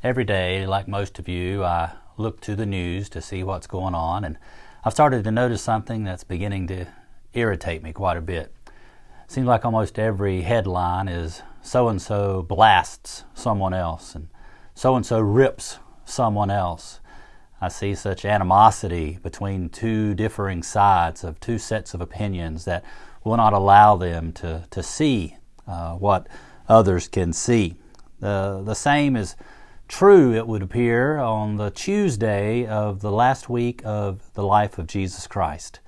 Every day, like most of you, I look to the news to see what's going on, and I've started to notice something that's beginning to irritate me quite a bit. It seems like almost every headline is so-and-so blasts someone else, and so-and-so rips someone else. I see such animosity between two differing sides of two sets of opinions that will not allow them to see what others can see. The same is true, it would appear, on the Tuesday of the last week of the life of Jesus Christ.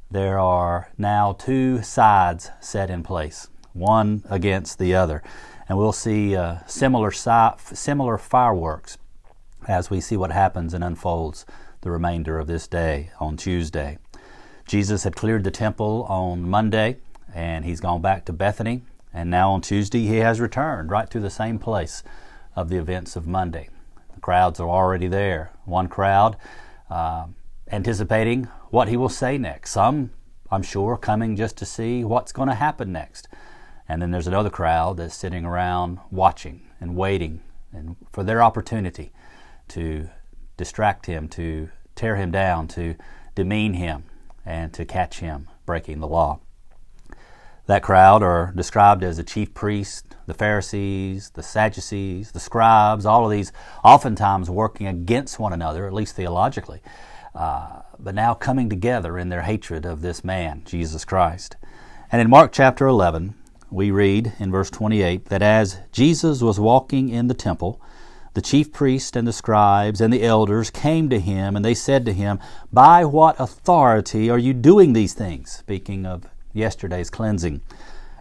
There are now two sides set in place, one against the other. And we'll see similar fireworks as we see what happens and unfolds the remainder of this day on Tuesday. Jesus had cleared the temple on Monday, and he's gone back to Bethany. And now on Tuesday, he has returned right to the same place of the events of Monday. The crowds are already there. One crowd anticipating what he will say next. Some, I'm sure, coming just to see what's going to happen next. And then there's another crowd that's sitting around watching and waiting and for their opportunity to distract him, to tear him down, to demean him, and to catch him breaking the law. That crowd are described as the chief priests, the Pharisees, the Sadducees, the scribes, all of these oftentimes working against one another, at least theologically, but now coming together in their hatred of this man, Jesus Christ. And in Mark chapter 11, we read in verse 28 that as Jesus was walking in the temple, the chief priests and the scribes and the elders came to him, and they said to him, "By what authority are you doing these things?" Speaking of yesterday's cleansing.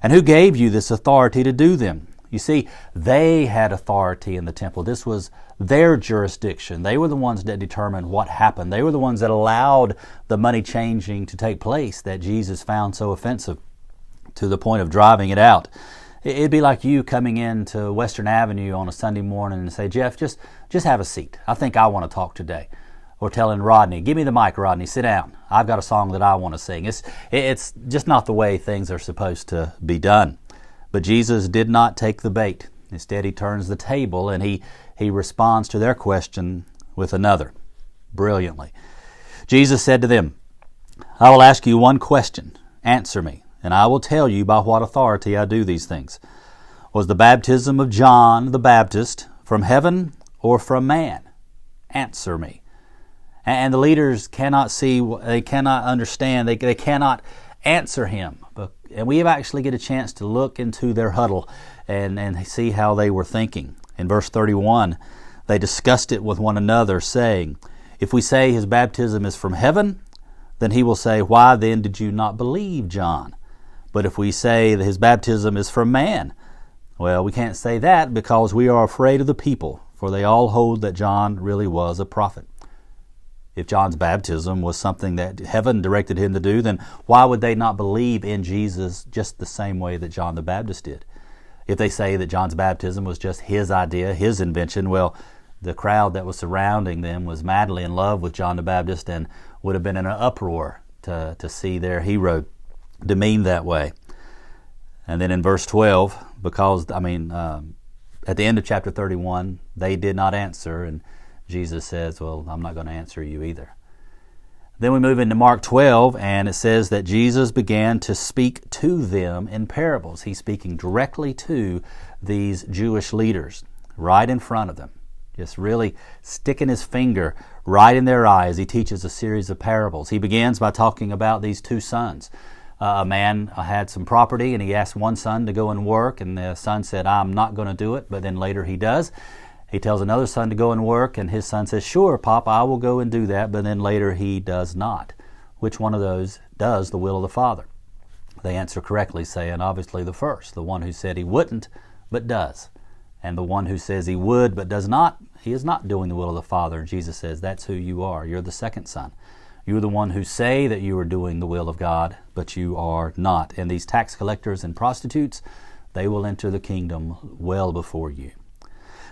"And who gave you this authority to do them?" You see, they had authority in the temple. This was their jurisdiction. They were the ones that determined what happened. They were the ones that allowed the money changing to take place that Jesus found so offensive to the point of driving it out. It'd be like you coming into Western Avenue on a Sunday morning and say, "Jeff, just have a seat. I think I want to talk today." Or telling Rodney, "Give me the mic, Rodney, sit down. I've got a song that I want to sing." It's just not the way things are supposed to be done. But Jesus did not take the bait. Instead, he turns the table and he responds to their question with another, brilliantly. Jesus said to them, "I will ask you one question. Answer me, and I will tell you by what authority I do these things. Was the baptism of John the Baptist from heaven or from man? Answer me." And the leaders cannot see, they cannot understand, they cannot answer him. And we actually get a chance to look into their huddle and see how they were thinking. In verse 31, they discussed it with one another, saying, "If we say his baptism is from heaven, then he will say, 'Why then did you not believe John?' But if we say that his baptism is from man, well, we can't say that because we are afraid of the people, for they all hold that John really was a prophet." If John's baptism was something that heaven directed him to do, then why would they not believe in Jesus just the same way that John the Baptist did? If they say that John's baptism was just his idea, his invention, well, the crowd that was surrounding them was madly in love with John the Baptist and would have been in an uproar to see their hero demeaned that way. And then in verse 12, because, at the end of chapter 31, they did not answer, and Jesus says, "Well, I'm not going to answer you either." Then we move into Mark 12, and it says that Jesus began to speak to them in parables. He's speaking directly to these Jewish leaders, right in front of them, just really sticking his finger right in their eyes. He teaches a series of parables. He begins by talking about these two sons. A man had some property, and he asked one son to go and work, and the son said, "I'm not going to do it," but then later he does. He tells another son to go and work, and his son says, "Sure, Pop, I will go and do that," but then later he does not. Which one of those does the will of the Father? They answer correctly, saying obviously the first, the one who said he wouldn't, but does. And the one who says he would, but does not, he is not doing the will of the Father. And Jesus says, that's who you are. You're the second son. You're the one who say that you are doing the will of God, but you are not. And these tax collectors and prostitutes, they will enter the kingdom well before you.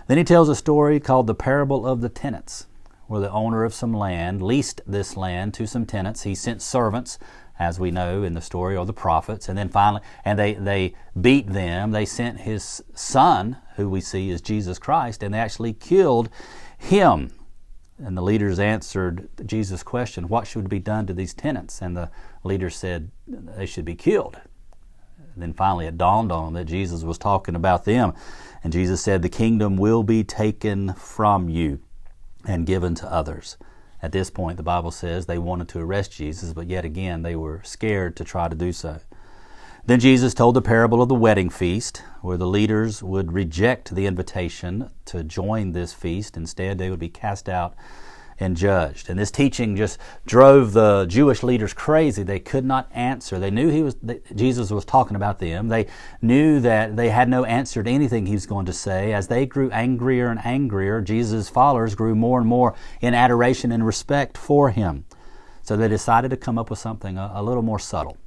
Then he tells a story called the parable of the tenants, where the owner of some land leased this land to some tenants. He sent servants as we know in the story, or the prophets. And then finally, and they beat them. They sent his son, who we see as Jesus Christ, and they actually killed him. And the leaders answered Jesus' question, what should be done to these tenants? And the leaders said they should be killed. And then finally it dawned on them that Jesus was talking about them. And Jesus said, the kingdom will be taken from you and given to others. At this point, the Bible says they wanted to arrest Jesus, but yet again they were scared to try to do so. Then Jesus told the parable of the wedding feast, where the leaders would reject the invitation to join this feast. Instead, they would be cast out and judged. And this teaching just drove the Jewish leaders crazy. They could not answer. They knew Jesus was talking about them. They knew that they had no answer to anything he was going to say. As they grew angrier and angrier, Jesus' followers grew more and more in adoration and respect for him. So they decided to come up with something a little more subtle.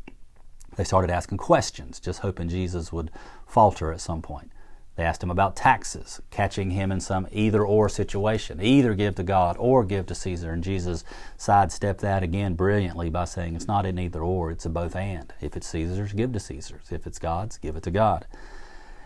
They started asking questions, just hoping Jesus would falter at some point. They asked him about taxes, catching him in some either-or situation. Either give to God or give to Caesar. And Jesus sidestepped that again brilliantly by saying it's not an either-or, it's a both-and. If it's Caesar's, give to Caesar's. If it's God's, give it to God.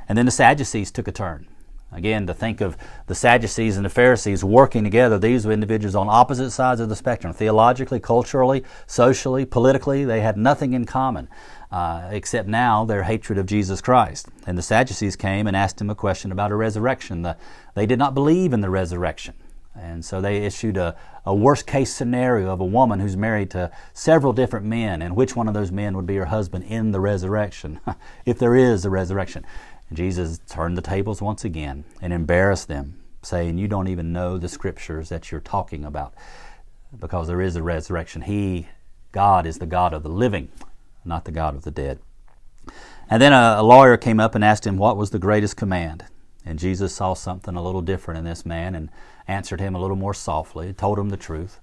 And then the Sadducees took a turn. Again, to think of the Sadducees and the Pharisees working together, these were individuals on opposite sides of the spectrum. Theologically, culturally, socially, politically, they had nothing in common. Except now their hatred of Jesus Christ. And the Sadducees came and asked him a question about a resurrection. They did not believe in the resurrection. And so they issued a worst case scenario of a woman who's married to several different men, and which one of those men would be her husband in the resurrection, if there is a resurrection. And Jesus turned the tables once again and embarrassed them, saying, you don't even know the scriptures that you're talking about, because there is a resurrection. God is the God of the living, not the God of the dead. And then a lawyer came up and asked him what was the greatest command. And Jesus saw something a little different in this man and answered him a little more softly, told him the truth,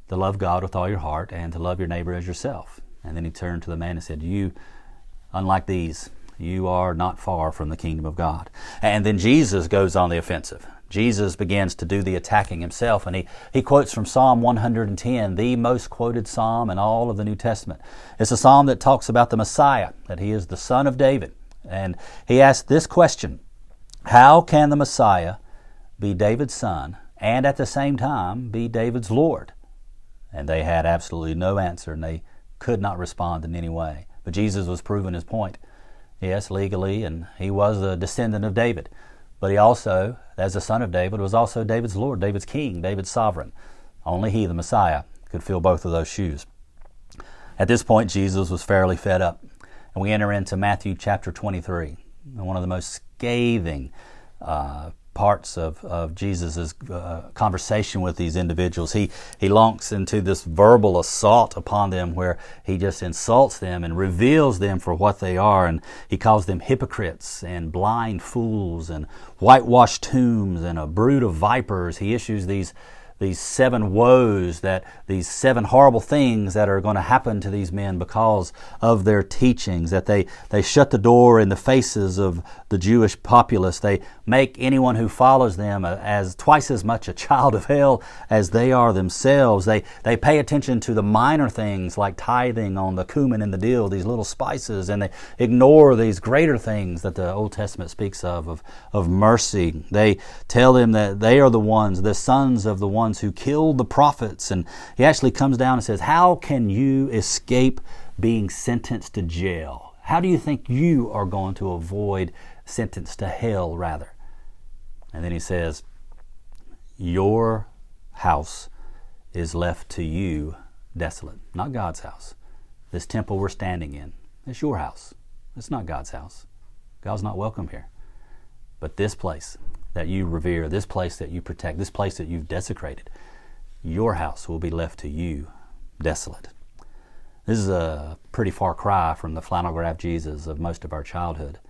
to love God with all your heart and to love your neighbor as yourself. And then he turned to the man and said, you, unlike these, you are not far from the kingdom of God. And then Jesus goes on the offensive. Jesus begins to do the attacking himself, and he quotes from Psalm 110, the most quoted psalm in all of the New Testament. It's a psalm that talks about the Messiah, that he is the son of David. And he asked this question, how can the Messiah be David's son and at the same time be David's Lord? And they had absolutely no answer, and they could not respond in any way. But Jesus was proving his point. Yes, legally, and he was a descendant of David. But he also, as the son of David, was also David's Lord, David's king, David's sovereign. Only he, the Messiah, could fill both of those shoes. At this point, Jesus was fairly fed up. And we enter into Matthew chapter 23, one of the most scathing parts of Jesus' conversation with these individuals. He launches into this verbal assault upon them where he just insults them and reveals them for what they are. And he calls them hypocrites and blind fools and whitewashed tombs and a brood of vipers. He issues these 7 woes, these 7 horrible things that are going to happen to these men because of their teachings, that they shut the door in the faces of the Jewish populace. They make anyone who follows them as twice as much a child of hell as they are themselves. They pay attention to the minor things like tithing on the cumin and the dill, these little spices, and they ignore these greater things that the Old Testament speaks of mercy. They tell them that they are the sons of the ones who killed the prophets. And he actually comes down and says, how can you escape being sentenced to jail? How do you think you are going to avoid sentence to hell, rather? And then he says, your house is left to you desolate. Not God's house. This temple we're standing in, it's your house. It's not God's house. God's not welcome here. But this place that you revere, this place that you protect, this place that you've desecrated, your house will be left to you desolate. This is a pretty far cry from the flannel graph Jesus of most of our childhood.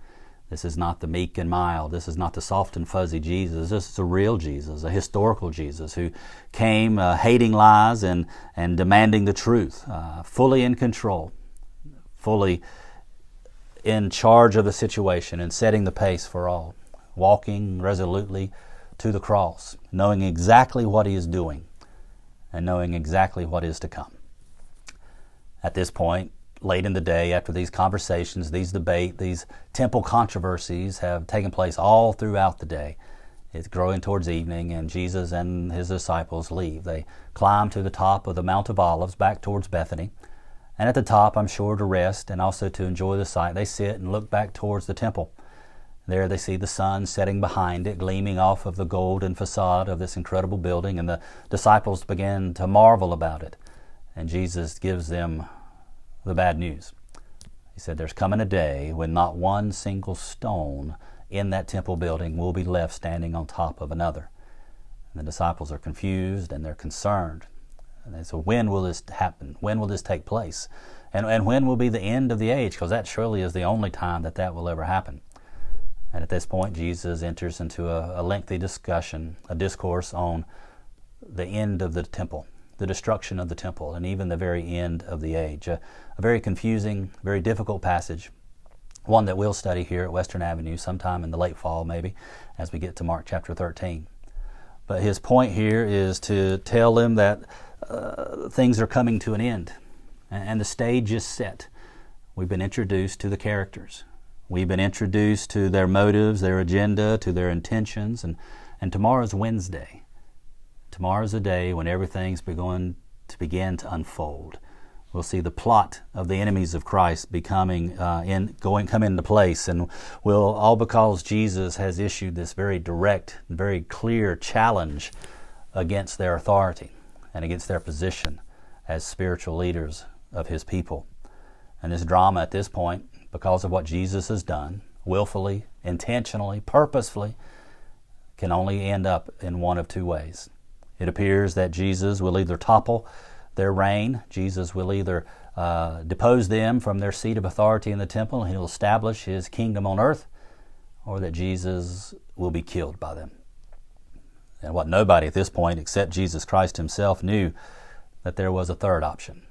This is not the meek and mild. This is not the soft and fuzzy Jesus. This is a real Jesus, a historical Jesus who came hating lies and demanding the truth, fully in control, fully in charge of the situation and setting the pace for all, walking resolutely to the cross, knowing exactly what he is doing and knowing exactly what is to come. At this point, late in the day, after these conversations, these debate, these temple controversies have taken place all throughout the day. It's growing towards evening, and Jesus and his disciples leave. They climb to the top of the Mount of Olives, back towards Bethany. And at the top, I'm sure, to rest and also to enjoy the sight, they sit and look back towards the temple. There they see the sun setting behind it, gleaming off of the golden facade of this incredible building, and the disciples begin to marvel about it. And Jesus gives them the bad news. He said, there's coming a day when not one single stone in that temple building will be left standing on top of another. And the disciples are confused and they're concerned. And they say, when will this happen? When will this take place? And when will be the end of the age? Because that surely is the only time that will ever happen. And at this point, Jesus enters into a lengthy discussion, a discourse on the end of the temple, the destruction of the temple, and even the very end of the age. A very confusing, very difficult passage, one that we'll study here at Western Avenue sometime in the late fall, maybe, as we get to Mark chapter 13. But his point here is to tell them that things are coming to an end, and the stage is set. We've been introduced to the characters. We've been introduced to their motives, their agenda, to their intentions, and tomorrow's Wednesday. Tomorrow's a day when everything's begin to unfold. We'll see the plot of the enemies of Christ come into place, and all because Jesus has issued this very direct, very clear challenge against their authority and against their position as spiritual leaders of his people. And this drama at this point, because of what Jesus has done, willfully, intentionally, purposefully, can only end up in one of two ways. It appears that Jesus will either topple their reign. Jesus will either depose them from their seat of authority in the temple, and he'll establish his kingdom on earth, or that Jesus will be killed by them. And what nobody at this point, except Jesus Christ himself, knew that there was a third option.